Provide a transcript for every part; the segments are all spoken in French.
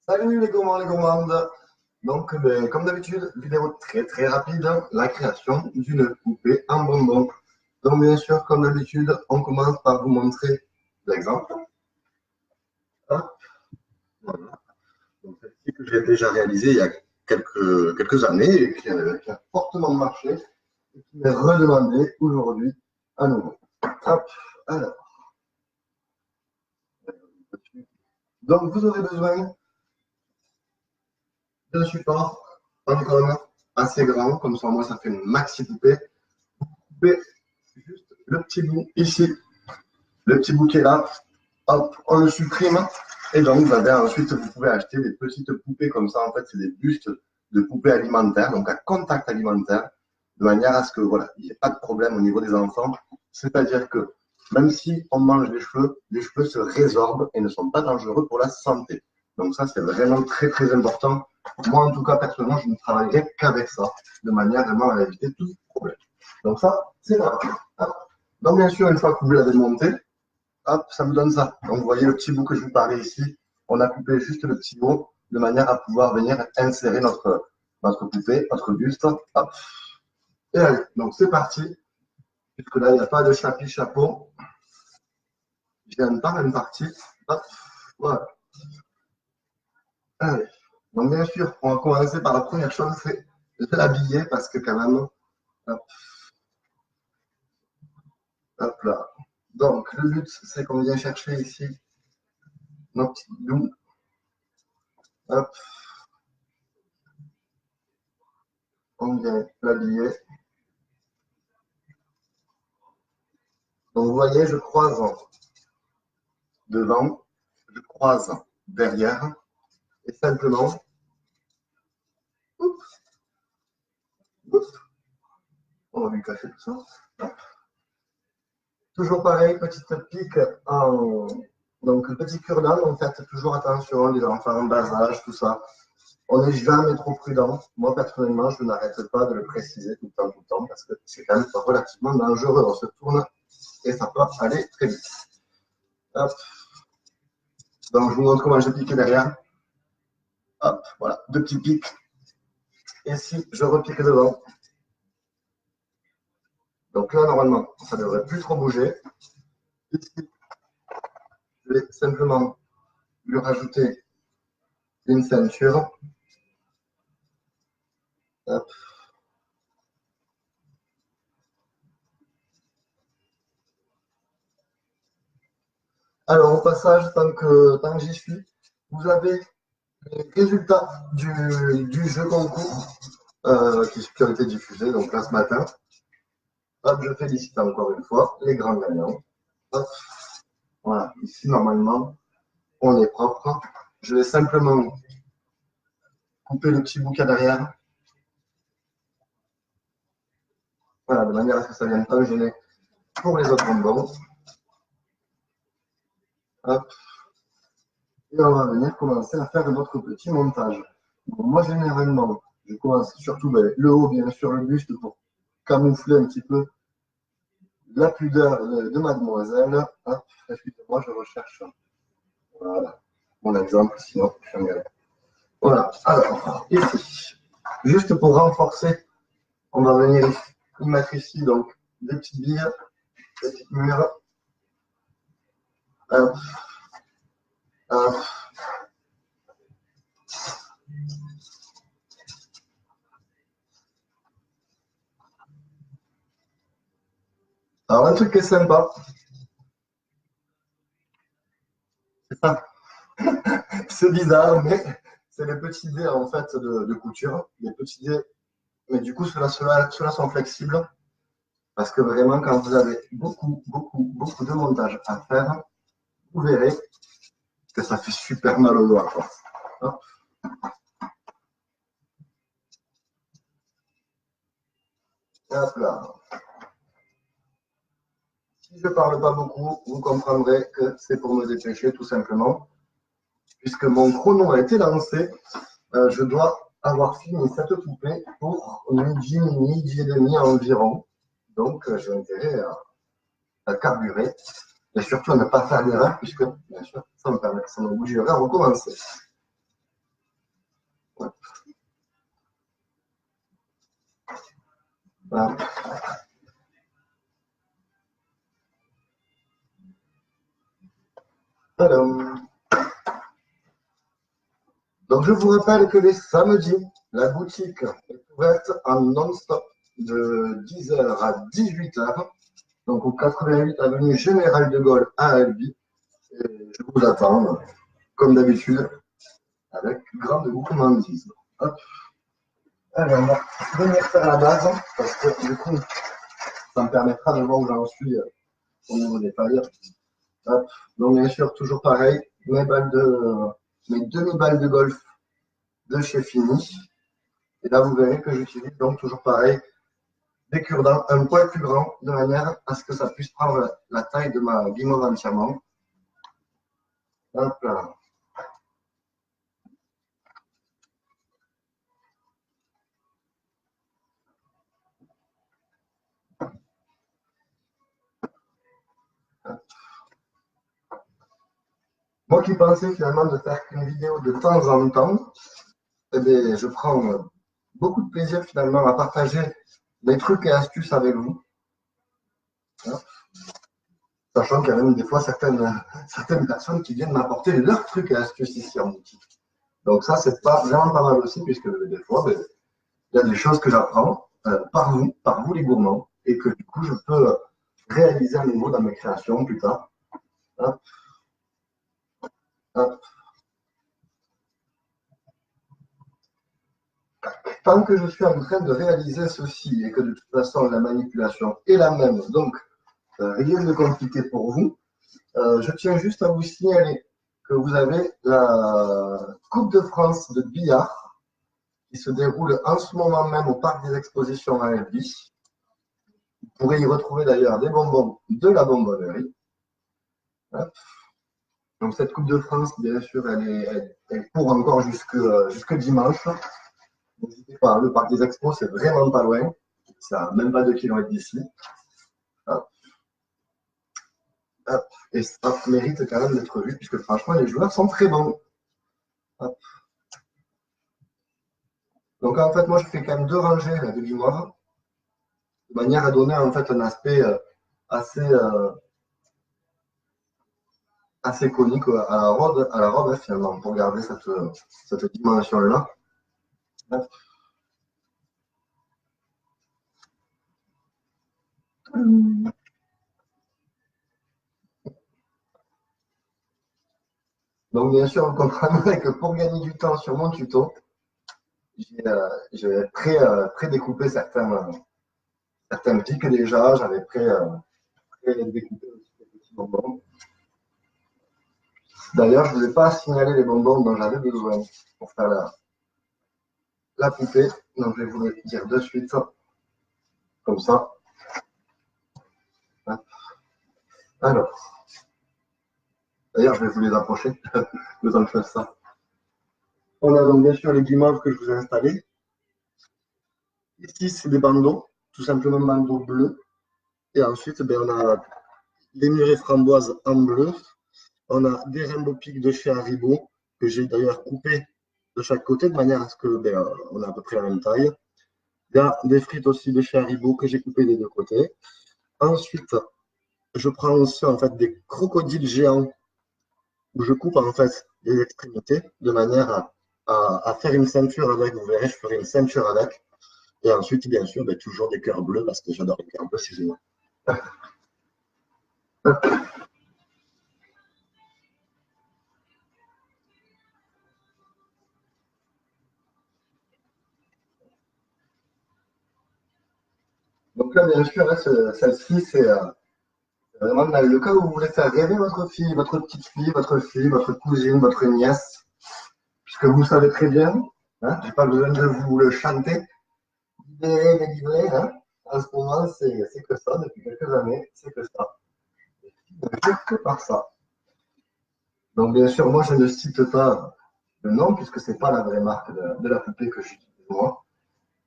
Salut les gourmands, les gourmandes. Donc, comme d'habitude, vidéo très rapide, la création d'une poupée en bonbon. Donc, bien sûr, comme d'habitude, on commence par vous montrer l'exemple. Hop, voilà. Donc, celle-ci que j'ai déjà réalisée il y a quelques années et qui a fortement marché et qui m'est redemandée aujourd'hui à nouveau. Hop, alors. Donc, vous aurez besoin d'un support en gomme assez grand, comme ça, moi, ça fait une maxi poupée. Coupez juste le petit bout ici, le petit bout qui est là, hop, on le supprime. Et donc, ensuite, vous pouvez acheter des petites poupées comme ça. En fait, c'est des bustes de poupées alimentaires, donc à contact alimentaire, de manière à ce que, voilà, il n'y ait pas de problème au niveau des enfants. C'est-à-dire que même si on mange les cheveux se résorbent et ne sont pas dangereux pour la santé. Donc ça, c'est vraiment très important. Moi, en tout cas, personnellement, je ne travaillerai qu'avec ça, de manière vraiment à éviter tout problème. Donc ça, c'est là. Donc bien sûr, une fois que vous l'avez monté, hop, ça me donne ça. Donc vous voyez le petit bout que je vous parlais ici, on a coupé juste le petit bout de manière à pouvoir venir insérer notre poupée, notre buste. Hop. Et allez, donc c'est parti. Puisque là, il n'y a pas de chapeau. Je viens par une partie. Hop, voilà. Allez. Donc bien sûr, on va commencer par la première chose, c'est de l'habiller parce que quand même, hop, hop là. Donc le but, c'est qu'on vient chercher ici nos petits doux. Hop, on vient l'habiller. Donc vous voyez, je croise devant, je croise derrière, et simplement, oups, oups, on va lui cacher tout ça. Toujours pareil, petite pique en. Donc petit cure-dent, en fait, toujours attention, les enfants en bas âge, tout ça. On n'est jamais trop prudent. Moi, personnellement, je n'arrête pas de le préciser tout le temps, parce que c'est quand même relativement dangereux. On se tourne et ça peut aller très vite. Hop. Donc, je vous montre comment j'ai piqué derrière. Hop, voilà, deux petits pics. Et si je repique devant. Donc là, normalement, ça ne devrait plus trop bouger. Ici, je vais simplement lui rajouter une ceinture. Hop. Alors, au passage, tant que j'y suis, vous avez les résultats du jeu concours qui ont été diffusés donc là ce matin. Hop, je félicite encore une fois les grands gagnants. Hop, voilà, ici normalement, on est propre. Je vais simplement couper le petit bouquet derrière. Voilà, de manière à ce que ça ne vienne pas me gêner pour les autres bonbons. Hop. Et on va venir commencer à faire notre petit montage. Donc, moi, généralement, je commence surtout le haut, bien sûr, le buste pour camoufler un petit peu la pudeur de mademoiselle. Hop, excusez-moi, je recherche. Voilà, mon exemple, sinon je suis en galère. Voilà, alors, ici, juste pour renforcer, on va venir mettre ici donc des petites billes, des petites murs. Hop, hop. Alors, un truc qui est sympa, c'est ça. C'est bizarre, mais c'est les petits dés en fait de couture, les petits dés. Mais du coup, ceux-là sont flexibles parce que vraiment, quand vous avez beaucoup de montage à faire, vous verrez que ça fait super mal au doigt, quoi. Hop. Hop là. Si je ne parle pas beaucoup, vous comprendrez que c'est pour me dépêcher tout simplement. Puisque mon chrono a été lancé, je dois avoir fini cette poupée pour midi et demi environ. Donc, j'ai intérêt à carburer et surtout à ne pas faire l'erreur puisque, bien sûr, ça m'obligerait à recommencer. Voilà. Alors, donc, je vous rappelle que les samedis, la boutique est ouverte en non-stop de 10h à 18h, donc au 88 avenue Général de Gaulle à Albi. Et je vous attends, comme d'habitude, avec grande gourmandise. Hop. Allez, on va venir faire la base, parce que du coup, ça me permettra de voir où j'en suis au niveau des pailles. Hop. Donc, bien sûr, toujours pareil, mes demi-balles de golf de chez Fini. Et là, vous verrez que j'utilise donc toujours pareil des cure-dents un poil plus grand de manière à ce que ça puisse prendre la taille de ma guimauve entièrement. Hop là. Moi qui pensais finalement de faire une vidéo de temps en temps, eh bien, je prends beaucoup de plaisir finalement à partager des trucs et astuces avec vous. Hein, sachant qu'il y a même des fois certaines personnes qui viennent m'apporter leurs trucs et astuces ici en boutique. Donc ça, c'est vraiment pas mal aussi, puisque des fois, ben, il y a des choses que j'apprends par vous les gourmands, et que du coup, je peux réaliser à nouveau dans mes créations plus tard. Hop, hop. Tant que je suis en train de réaliser ceci et que de toute façon la manipulation est la même, donc rien de compliqué pour vous, je tiens juste à vous signaler que vous avez la Coupe de France de billard qui se déroule en ce moment même au Parc des Expositions à Albi. Vous pourrez y retrouver d'ailleurs des bonbons de la bonbonnerie. Hop. Donc cette Coupe de France, bien sûr, elle court encore jusque dimanche. N'hésitez pas, le Parc des Expos, c'est vraiment pas loin. C'est à même pas 2 km d'ici. Hop. Hop. Et ça mérite quand même d'être vu, puisque franchement, les joueurs sont très bons. Hop. Donc en fait, moi, je fais quand même 2 rangées là, de guimauve, de manière à donner en fait un aspect assez, assez conique à la robe finalement, pour garder cette dimension-là. Donc bien sûr, vous comprendrez que pour gagner du temps sur mon tuto, j'ai pré-découpé certains pics déjà, j'avais pré-découpé aussi des petits bonbons. D'ailleurs, je ne vous ai pas signalé les bonbons dont j'avais besoin pour faire la poupée, donc je vais vous le dire de suite, comme ça. Alors, d'ailleurs, je vais vous les approcher, le temps que je fasse ça. On a donc bien sûr les guimauves que je vous ai installés. Ici, c'est des bandeaux, tout simplement bandeaux bleus. Et ensuite, ben, on a les mûres framboises en bleu. On a des rainbow pics de chez Haribo, que j'ai d'ailleurs coupé de chaque côté, de manière à ce que ben, on a à peu près la même taille. Il y a des frites aussi de chez Haribo que j'ai coupées des deux côtés. Ensuite, je prends aussi en fait des crocodiles géants où je coupe en fait les extrémités de manière à faire une ceinture avec. Vous verrez, je ferai une ceinture avec. Et ensuite, bien sûr, ben, toujours des cœurs bleus parce que j'adore les cœurs bleus, c'est génial. Donc là, bien sûr, celle-ci, c'est vraiment dans le cas où vous voulez faire rêver votre fille, votre petite fille, votre cousine, votre nièce, puisque vous savez très bien, hein, j'ai pas besoin de vous le chanter, libérer, délivrer, hein, en ce moment, c'est que ça, depuis quelques années, c'est que ça. Ne dire que par ça. Donc, bien sûr, moi, je ne cite pas le nom, puisque c'est pas la vraie marque de la poupée que j'utilise moi.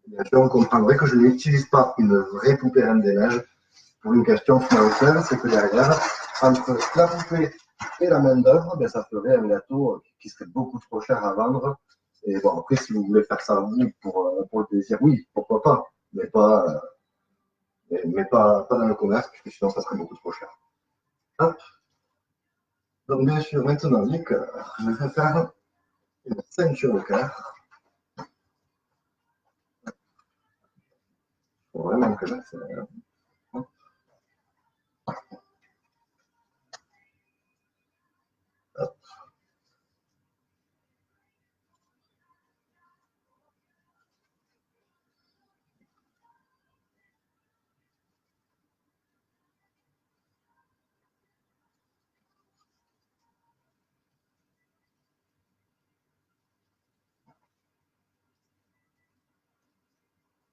Bien sûr, on comprendrait que je n'utilise pas une vraie poupée Reine des Neiges pour une question financière, c'est que derrière, entre la poupée et la main-d'œuvre, ben, ça ferait un gâteau qui serait beaucoup trop cher à vendre. Et bon, après, si vous voulez faire ça vous pour le plaisir, oui, pourquoi pas, mais pas. Mais pas dans le commerce, puisque sinon ça serait beaucoup trop cher. Hop. Donc bien sûr, maintenant, les cœurs. Je vais faire une ceinture de cœur. Il faut vraiment que j'accélère.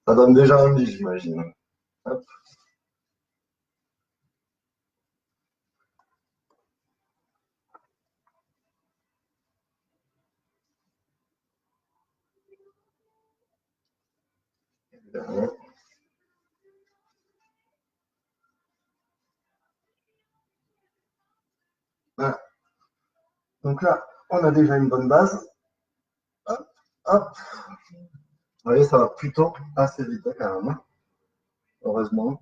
Ça donne déjà envie, j'imagine. Hop. Voilà. Donc là, on a déjà une bonne base. Hop, hop. Vous voyez, ça va plutôt assez vite, hein, quand même. Heureusement.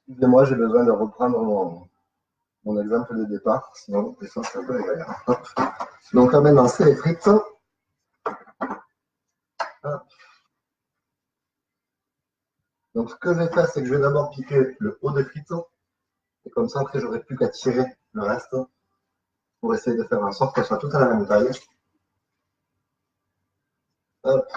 Excusez-moi, j'ai besoin de reprendre mon exemple de départ, sinon les choses c'est un peu les galères. Hop. Donc là maintenant, c'est les frites. Hop. Donc ce que je vais faire, c'est que je vais d'abord piquer le haut des frites. Et comme ça, après, j'aurai plus qu'à tirer le reste pour essayer de faire en sorte qu'elles soient toutes à la même taille. Hop.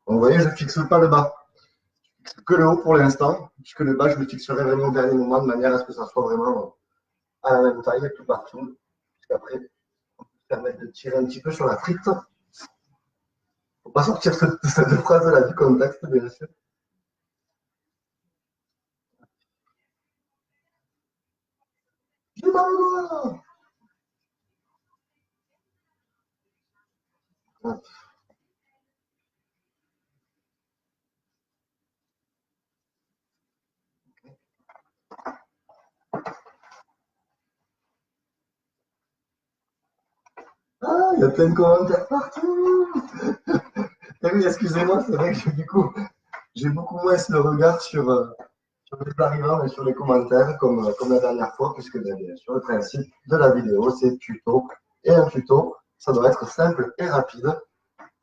Donc, vous voyez, je ne fixe pas le bas, que le haut pour l'instant, puisque le bas, je le fixerai vraiment au dernier moment de manière à ce que ça soit vraiment à la même taille tout partout. Puisqu'après, on peut se permettre de tirer un petit peu sur la frite. Il ne faut pas sortir cette phrase-là du contexte, bien sûr. J'ai mal au doigt. Ah, il y a plein de commentaires partout. Ah oui, excusez-moi, c'est vrai que du coup, j'ai beaucoup moins le regard sur les arrivants et sur les commentaires comme la dernière fois, puisque bien sûr, le principe de la vidéo, c'est tuto. Et un tuto, ça doit être simple et rapide.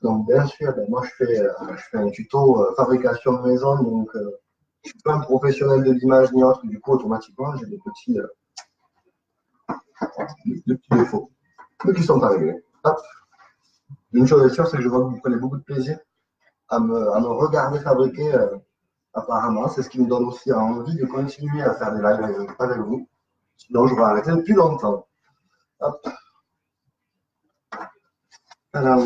Donc, bien sûr, moi, je fais un tuto fabrication de maison, donc je ne suis pas un professionnel de l'image ni autre, du coup, automatiquement, j'ai des petits défauts, mais qui sont arrivés. Hop. Une chose est sûre, c'est que je vois que vous prenez beaucoup de plaisir à me regarder fabriquer. Apparemment, c'est ce qui me donne aussi envie de continuer à faire des lives avec vous. Sinon, je vais arrêter depuis longtemps. Hop, alors,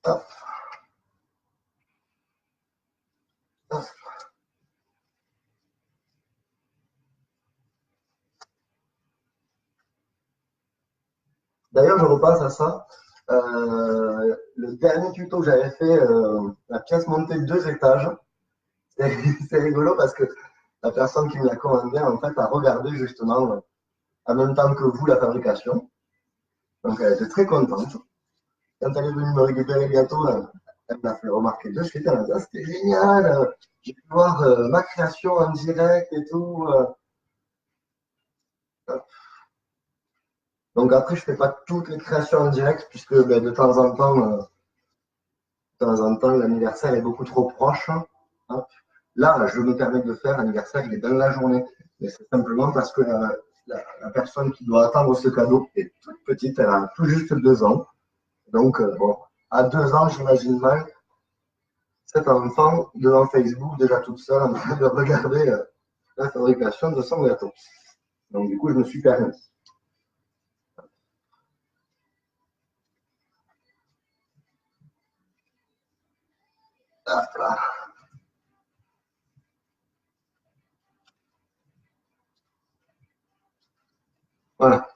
hop, hop. D'ailleurs, je repasse à ça. Le dernier tuto que j'avais fait, la pièce montée de 2 étages, c'est rigolo parce que la personne qui me l'a commandé, en fait, a regardé justement en même temps que vous la fabrication. Donc, elle était très contente. Quand elle est venue me récupérer le gâteau, elle m'a fait remarquer de suite. Elle m'a dit, ah, c'était génial. J'ai pu voir ma création en direct et tout. Donc après, je ne fais pas toutes les créations en direct puisque ben, de temps en temps, l'anniversaire est beaucoup trop proche. Hein. Là, je me permets de le faire, l'anniversaire, il est dans la journée. Mais c'est simplement parce que la personne qui doit attendre ce cadeau est toute petite, elle a tout juste 2 ans. Donc, bon, à 2 ans, j'imagine mal cet enfant devant Facebook, déjà toute seule, en train de regarder la fabrication de son gâteau. Donc, du coup, je me suis permis. Hop là. Voilà.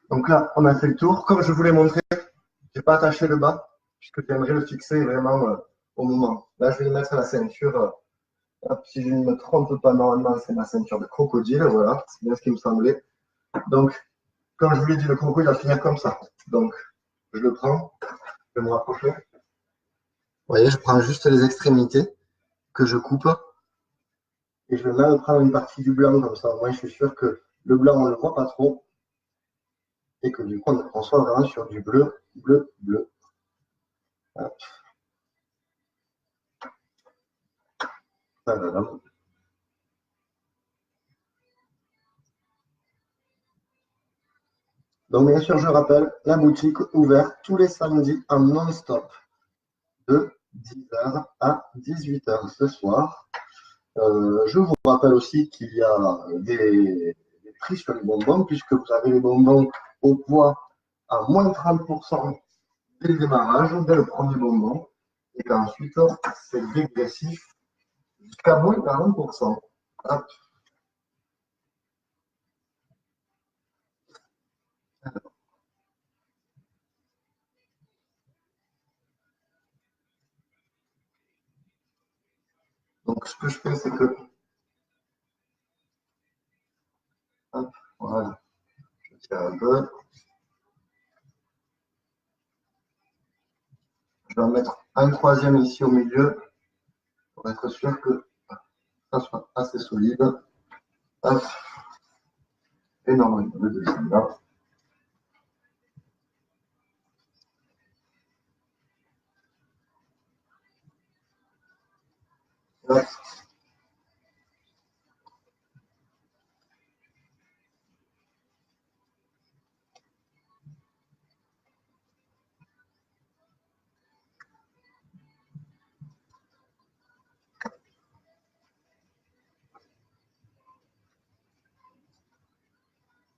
Donc là, on a fait le tour. Comme je vous l'ai montré, je n'ai pas attaché le bas, puisque j'aimerais le fixer vraiment au moment. Là, je vais le mettre à la ceinture. Hop, si je ne me trompe pas, normalement, c'est ma ceinture de crocodile. Voilà, c'est bien ce qui me semblait. Donc, comme je vous l'ai dit, le crocodile va finir comme ça. Donc, je le prends, je vais me rapprocher. Vous voyez, je prends juste les extrémités que je coupe et je vais même prendre une partie du blanc comme ça. Moi, je suis sûr que le blanc, on ne le voit pas trop et que du coup, on soit vraiment sur du bleu, bleu, bleu. Hop. Voilà. Donc, bien sûr, je rappelle, la boutique ouverte tous les samedis en non-stop de 10h à 18h ce soir. Je vous rappelle aussi qu'il y a des prix sur les bonbons, puisque vous avez les bonbons au poids à moins 30% dès le démarrage, dès le premier bonbon, et qu'ensuite, c'est dégressif jusqu'à moins 40%. Hop. Donc, ce que je fais, c'est que, hop, voilà, je tire un peu. Je vais en mettre un troisième ici au milieu pour être sûr que ça soit assez solide. Hop, et normalement, le deuxième là. Hop.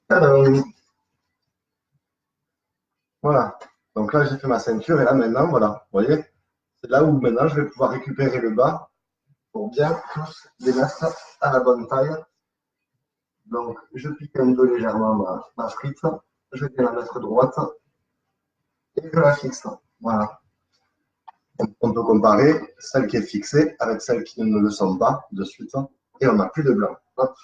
Tadam. Voilà. Donc là, j'ai fait ma ceinture et là, maintenant, voilà. Vous voyez, c'est là où maintenant, je vais pouvoir récupérer le bas pour bien tous les mettre à la bonne taille. Donc, je pique un peu légèrement ma frite. Je viens la mettre droite et je la fixe. Voilà. On peut comparer celle qui est fixée avec celle qui ne le sont pas de suite. Et on n'a plus de blanc. Hop.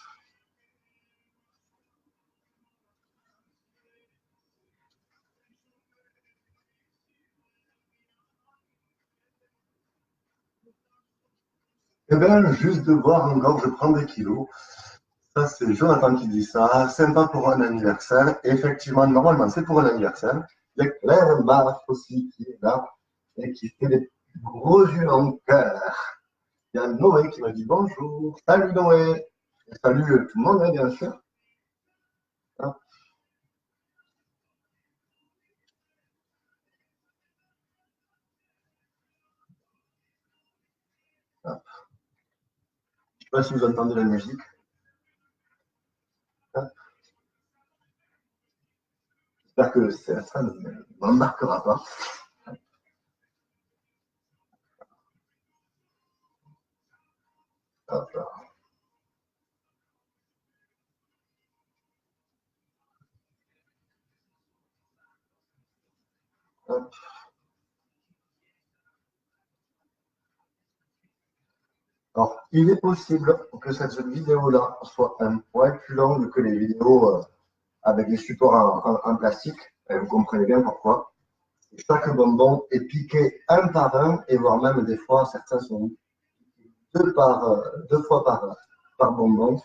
Eh bien, juste de voir encore, je prends des kilos. Ça, c'est Jonathan qui dit ça. Sympa pour un anniversaire. Et effectivement, normalement, c'est pour un anniversaire. Il y a Claire Barth aussi qui est là et qui fait des gros yeux en cœur. Il y a Noé qui m'a dit bonjour. Salut Noé. Et salut tout le monde, hein, bien sûr. Hein, hein. Je ne sais pas si vous entendez la musique. Hein. J'espère que ça ne m'embarquera pas. Hop là. Hop. Alors, il est possible que cette vidéo-là soit un poil plus longue que les vidéos avec les supports en plastique. Et vous comprenez bien pourquoi. Chaque bonbon est piqué un par un, et voire même des fois, certains sont deux fois par bonbon.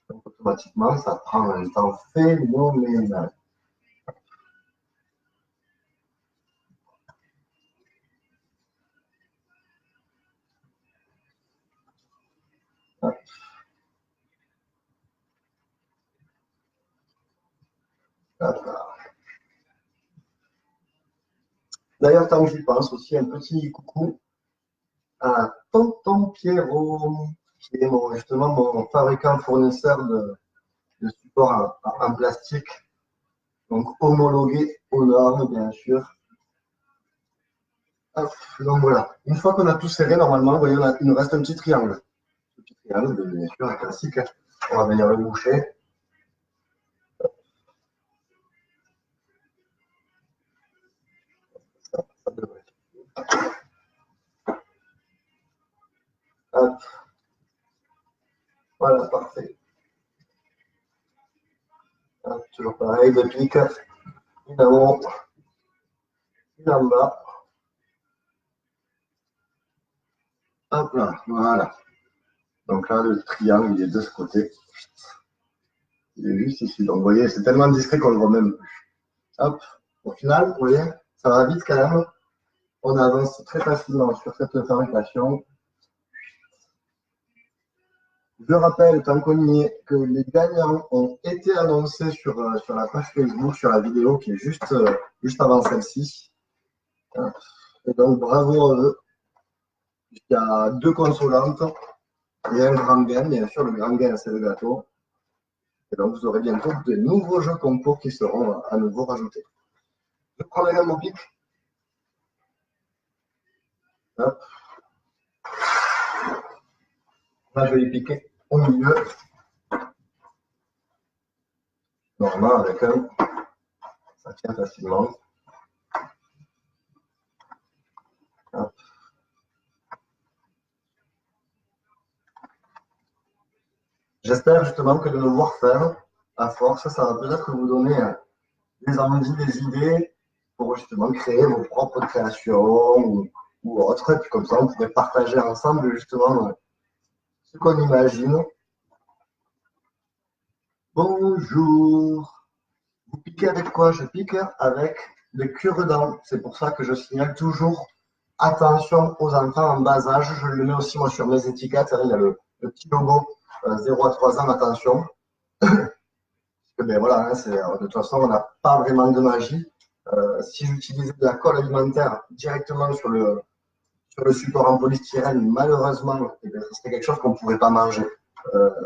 Donc, automatiquement, ça prend un temps phénoménal. D'ailleurs, tant que j'y pense, aussi un petit coucou à Tonton Pierrot, qui est justement mon fabricant fournisseur de supports en plastique, donc homologué aux normes, bien sûr. Hop, donc voilà. Une fois qu'on a tout serré, normalement, vous voyez, il nous reste un petit triangle. Ce petit triangle, bien sûr, un classique. On va venir le boucher. Ça devrait. Hop, voilà, parfait. Hop, toujours pareil, deux pics. Une en haut, une en bas. Hop là, voilà. Donc là, le triangle, il est de ce côté. Il est juste ici. Donc vous voyez, c'est tellement discret qu'on ne le voit même plus. Hop, au final, vous voyez, ça va vite quand même. On avance très facilement sur cette fabrication. Je rappelle, tant qu'on y est, que les gagnants ont été annoncés sur la page Facebook, sur la vidéo qui est juste avant celle-ci. Et donc, bravo à eux. Il y a 2 consolantes et un grand gain. Bien sûr, le grand gain, c'est le gâteau. Et donc, vous aurez bientôt de nouveaux jeux concours qui seront à nouveau rajoutés. Je prends les mon pic. Hop. Là, je vais les piquer au milieu. Normalement, avec un, ça tient facilement. Hop. J'espère justement que de me voir faire, à force, ça va peut-être vous donner des envies, des idées pour justement créer vos propres créations ou autres. Et puis comme ça, on pourrait partager ensemble justement ce qu'on imagine. Bonjour. Vous piquez avec quoi? Je pique avec le cure-dents. C'est pour ça que je signale toujours attention aux enfants en bas âge. Je le mets aussi moi sur mes étiquettes. Il y a le petit logo 0 à 3 ans, attention. Ben voilà, hein, de toute façon, on n'a pas vraiment de magie. Si j'utilisais de la colle alimentaire directement sur le support en polystyrène, malheureusement, eh bien, ce serait quelque chose qu'on ne pourrait pas manger.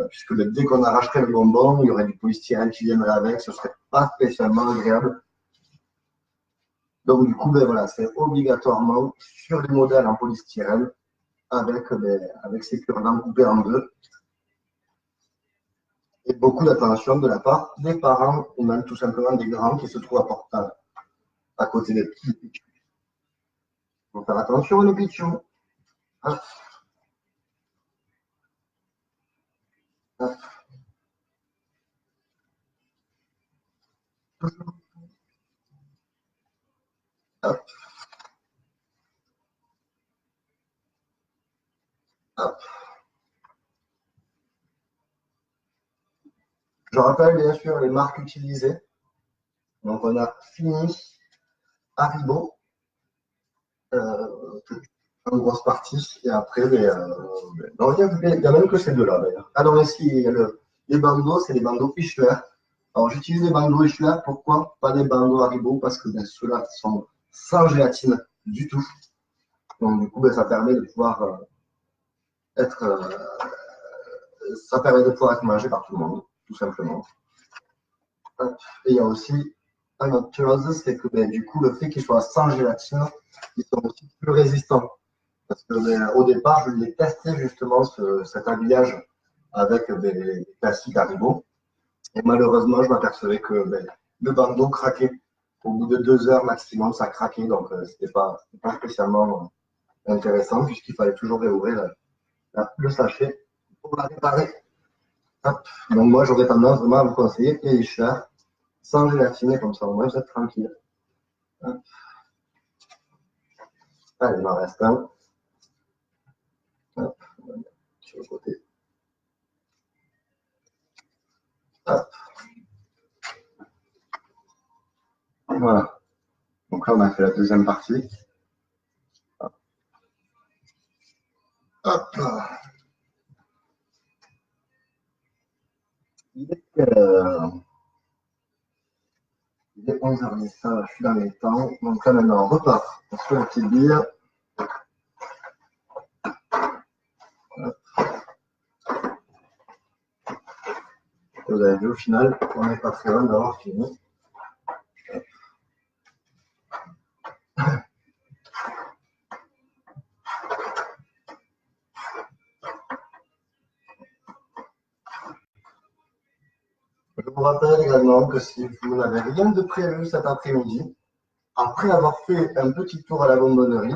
Puisque dès qu'on arracherait le bonbon, il y aurait du polystyrène qui viendrait avec, ce ne serait pas spécialement agréable. Donc du coup, ben, voilà, c'est obligatoirement sur les modèles en polystyrène avec ces cure-dents coupés en deux. Et beaucoup d'attention de la part des parents ou même tout simplement des grands qui se trouvent à côté des petits. Il faut faire attention aux pichons. Hop, hop, hop, hop. Je rappelle bien sûr les marques utilisées. Donc on a Fini, Haribo, en grosse partie. Et après, non, il y a même que ces deux-là d'ailleurs. Ah non, ici, il y a les bandeaux, c'est les bandeaux Fischler. Alors j'utilise les bandeaux Fischler, pourquoi pas des bandeaux Haribo? Parce que ceux-là sont sans gélatine du tout. Donc du coup, ça permet de pouvoir être ça permet de pouvoir être mangé par tout le monde, tout simplement. Et il y a aussi une autre chose, c'est que du coup, le fait qu'ils soient sans gélatine, ils sont aussi plus résistants. Parce que au départ, je l'ai testé justement cet habillage avec les classiques Haribo. Et malheureusement, je m'apercevais que le bandeau craquait. Au bout de 2 heures maximum, ça craquait. Donc, c'était pas spécialement intéressant puisqu'il fallait toujours réouvrir le sachet pour la réparer. Hop. Donc, moi, j'aurais tendance vraiment à vous conseiller les cher, sans gélatine, comme ça, au moins, vous êtes tranquille. Hop. Allez, il m'en reste un. Hop. Sur le côté. Hop. Voilà. Donc là, on a fait la deuxième partie. Hop. Hop. Il est quelle heure? Il est 11h10, je suis dans les temps. Donc là, maintenant, on repart. On se fait une petite bille. Vous avez vu, au final, on n'est pas très loin d'avoir fini. Je vous rappelle également que si vous n'avez rien de prévu cet après-midi, après avoir fait un petit tour à la bonbonnerie,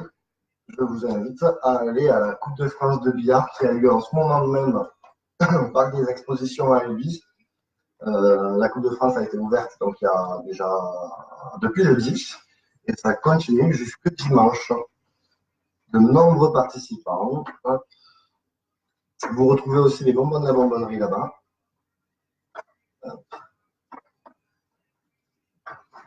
je vous invite à aller à la Coupe de France de billard qui a lieu en ce moment même au parc des expositions à Lévis. La Coupe de France a été ouverte donc il y a déjà depuis le 10 et ça continue jusque dimanche. De nombreux participants. Vous retrouvez aussi les bonbons de la bonbonnerie là-bas.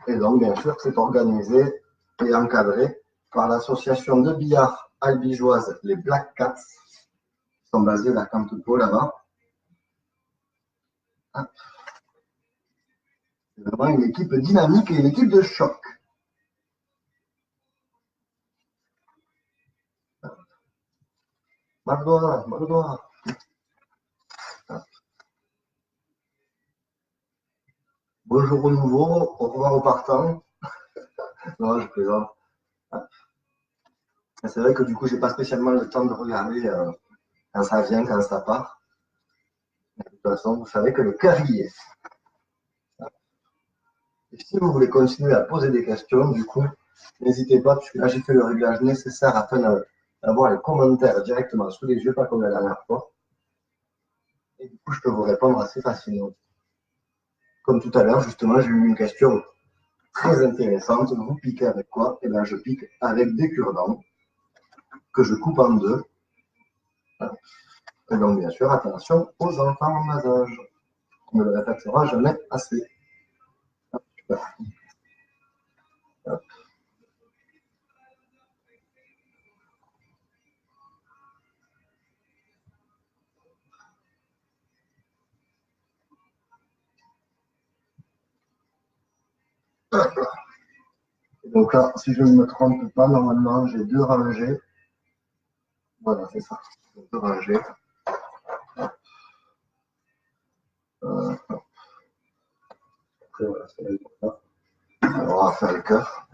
Et donc, bien sûr, c'est organisé et encadré par l'association de billard albigeoise, les Black Cats, qui sont basés à Cantepo là-bas. C'est vraiment une équipe dynamique et une équipe de choc. Mardois, Mardois. Bonjour au nouveau, au revoir au partant. Non, je plaisante. C'est vrai que du coup, j'ai pas spécialement le temps de regarder quand ça vient, quand ça part. De toute façon, vous savez que le cœur y est. Et si vous voulez continuer à poser des questions, du coup, n'hésitez pas, puisque là, j'ai fait le réglage nécessaire afin d'avoir les commentaires directement sous les yeux, pas comme la dernière fois. Et du coup, je peux vous répondre assez facilement. Comme tout à l'heure, justement, j'ai eu une question très intéressante. Vous piquez avec quoi? Eh bien, je pique avec des cure-dents que je coupe en deux. Et donc, bien sûr, attention aux enfants en bas âge. On ne le répétera jamais assez. Et donc là, si je ne me trompe pas, normalement, j'ai deux rangées. Voilà, c'est ça. Deux rangées. Après, voilà, c'est ça. Alors, on va faire le cœur.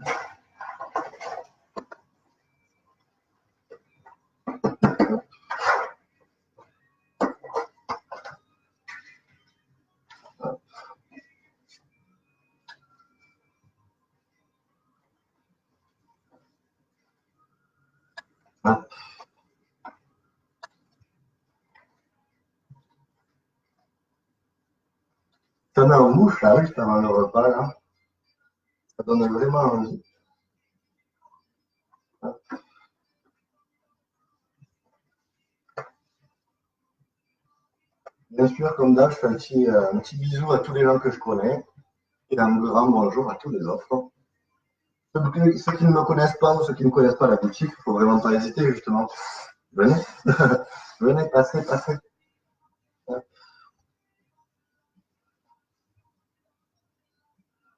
Ça met en bouche, là, juste avant le repas, là. Ça donne vraiment envie. Bien sûr, comme d'hab, je fais un petit bisou à tous les gens que je connais et un grand bonjour à tous les autres. Ceux qui ne me connaissent pas ou ceux qui ne connaissent pas la boutique, il ne faut vraiment pas hésiter, justement. Venez, venez, passez, passez.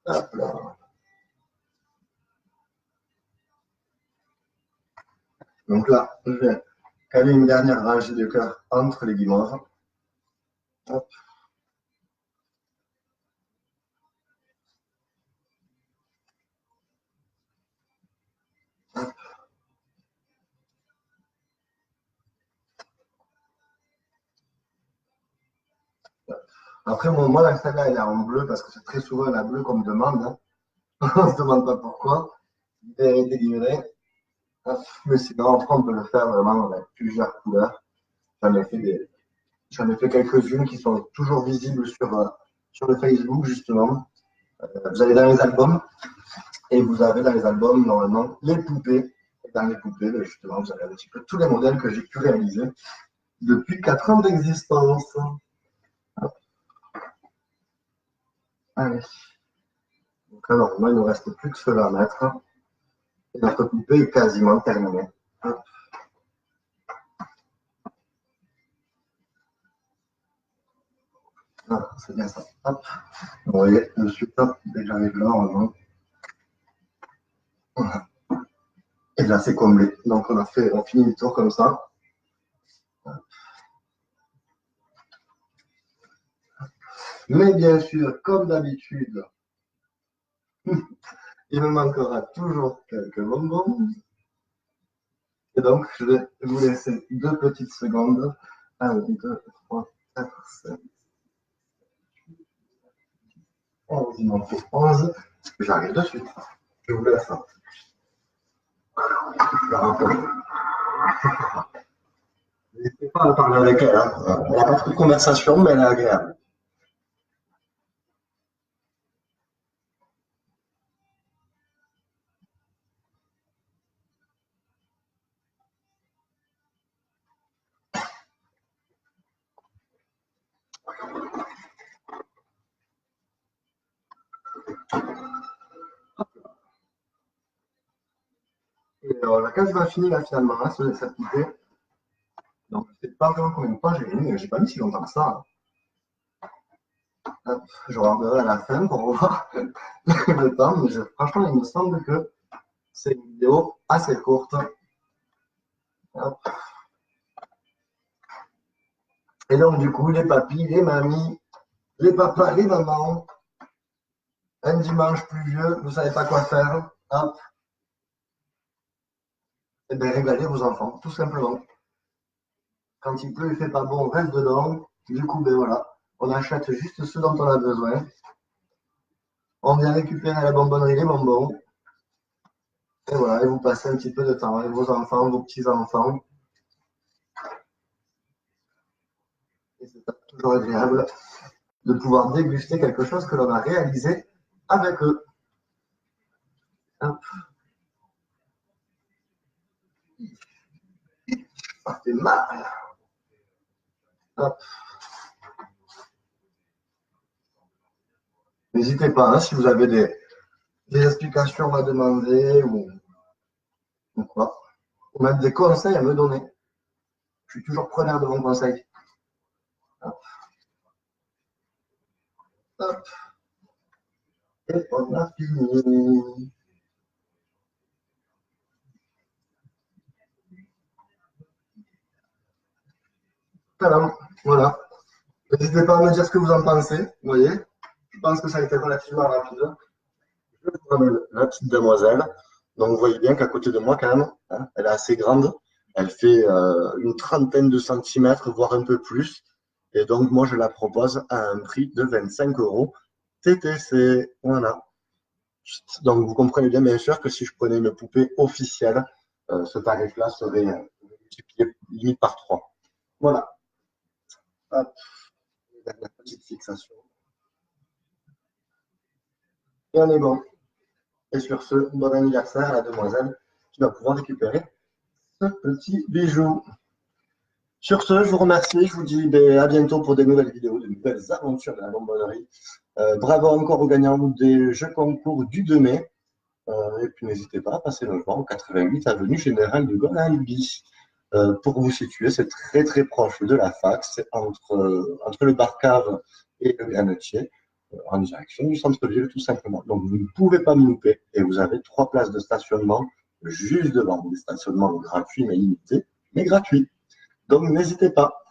Hop là. Donc là, je vais caler une dernière rangée de cœur entre les guimauves. Hop. Après, moi, la saga, elle est en bleu parce que c'est très souvent la bleue qu'on me demande. Hein. On ne se demande pas pourquoi. Délivré. Mais sinon, après, on peut le faire vraiment avec plusieurs couleurs. J'en ai fait j'en ai fait quelques-unes qui sont toujours visibles sur le Facebook, justement. Vous allez dans les albums et vous avez dans les albums, normalement, les poupées. Et dans les poupées, justement, vous avez un petit peu tous les modèles que j'ai pu réaliser depuis 4 ans d'existence. Allez. Donc, alors, moi, il ne nous reste plus que cela à mettre. Et notre poupée est quasiment terminée. Voilà, c'est bien ça. Hop. Vous voyez, je suis top, dès que j'arrive là, normalement. Voilà. Et là, c'est comblé. Donc, on finit le tour comme ça. Mais bien sûr, comme d'habitude, il me manquera toujours quelques bonbons. Et donc, je vais vous laisser 2 petites secondes. 1, 2, 3, 4, 5. 11, il m'en faut 11. J'arrive de suite. Je vous laisse. Je rapproche. N'hésitez pas à parler avec elle. Hein. On n'a pas trop de conversation, mais elle est agréable. Et la case va finir là, finalement, hein, cette poupée. Donc, je ne sais pas vraiment combien de temps j'ai mis, mais j'ai pas mis si longtemps que ça. Hop, je regarderai à la fin pour voir le temps, mais franchement, il me semble que c'est une vidéo assez courte. Hop. Et donc, du coup, les papis, les mamies, les papas, les mamans, un dimanche pluvieux, vous ne savez pas quoi faire, hop, et bien régalez vos enfants, tout simplement. Quand il pleut, il fait pas bon, on reste dedans. Du coup, ben voilà, on achète juste ce dont on a besoin. On vient récupérer à la bonbonnerie les bonbons. Et voilà, et vous passez un petit peu de temps avec vos enfants, vos petits-enfants. Et c'est toujours agréable de pouvoir déguster quelque chose que l'on a réalisé avec eux. Hop. Ça fait mal. Hop. N'hésitez pas, hein, si vous avez des explications à demander ou quoi, ou même des conseils à me donner. Je suis toujours preneur de bons conseils. Hop. Hop. Et on a fini. Voilà. N'hésitez pas à me dire ce que vous en pensez. Vous voyez, je pense que ça a été relativement rapide. Je vous ramène la petite demoiselle. Donc, vous voyez bien qu'à côté de moi, quand même, hein, elle est assez grande. Elle fait une trentaine de centimètres, voire un peu plus. Et donc, moi, je la propose à un prix de 25 € TTC. Voilà. Donc, vous comprenez bien sûr, que si je prenais une poupée officielle, ce tarif-là serait multiplié limite par 3. Voilà. Hop, la petite fixation. Et on est bon. Et sur ce, bon anniversaire à la demoiselle qui va pouvoir récupérer ce petit bijou. Sur ce, je vous remercie. Je vous dis à bientôt pour des nouvelles vidéos, de nouvelles aventures de la bonbonnerie. Bravo encore aux gagnants des jeux concours du 2 mai. Et puis n'hésitez pas à passer le voir au 88 avenue Général de Gaulle à Albi. Pour vous situer, c'est très très proche de la fac. C'est entre le bar cave et le granetier, en direction du centre-ville, tout simplement. Donc, vous ne pouvez pas me louper. Et vous avez 3 places de stationnement juste devant. Des stationnements gratuits, mais limités, mais gratuits. Donc, n'hésitez pas.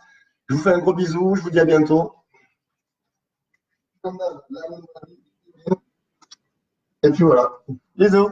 Je vous fais un gros bisou. Je vous dis à bientôt. Et puis voilà. Bisous.